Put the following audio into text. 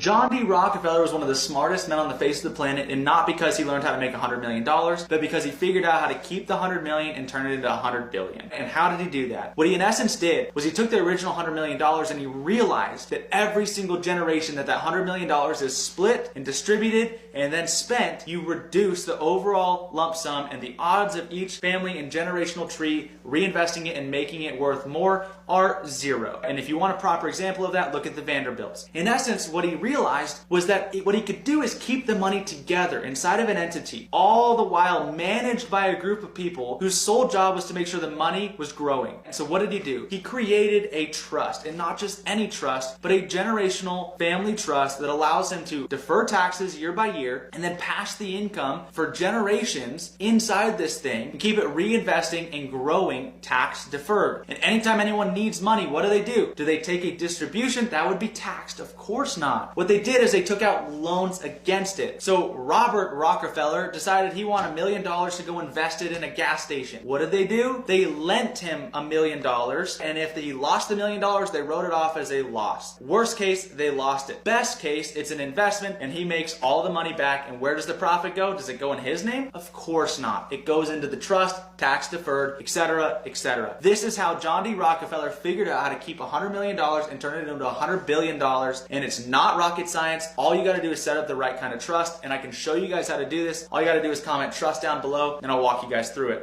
John D. Rockefeller was one of the smartest men on the face of the planet, and not because he learned how to make $100 million, but because he figured out how to keep the $100 million and turn it into $100 billion. And how did he do that? What he in essence did was he took the original $100 million and he realized that every single generation that $100 million is split and distributed and then spent, you reduce the overall lump sum and the odds of each family and generational tree reinvesting it and making it worth more are zero. And if you want a proper example of that, look at the Vanderbilts. In essence, what he realized was that what he could do is keep the money together inside of an entity, all the while managed by a group of people whose sole job was to make sure the money was growing. And so what did he do? He created a trust, and not just any trust, but a generational family trust that allows him to defer taxes year by year and then pass the income for generations inside this thing and keep it reinvesting and growing tax deferred. And anytime anyone needs money, what do? Do they take a distribution? That would be taxed. Of course not. What they did is they took out loans against it. So Robert Rockefeller decided he wanted $1 million to go invest it in a gas station. What did they do? They lent him $1 million, and if he lost the $1 million, they wrote it off as a loss. Worst case, they lost it. Best case, it's an investment and he makes all the money back. And where does the profit go? Does it go in his name? Of course not. It goes into the trust, tax deferred, etc., etc. This is how John D. Rockefeller figured out how to keep $100 million and turn it into $100 billion. And it's not rocket science. All you got to do is set up the right kind of trust, and I can show you guys how to do this. All you got to do is comment trust down below and I'll walk you guys through it.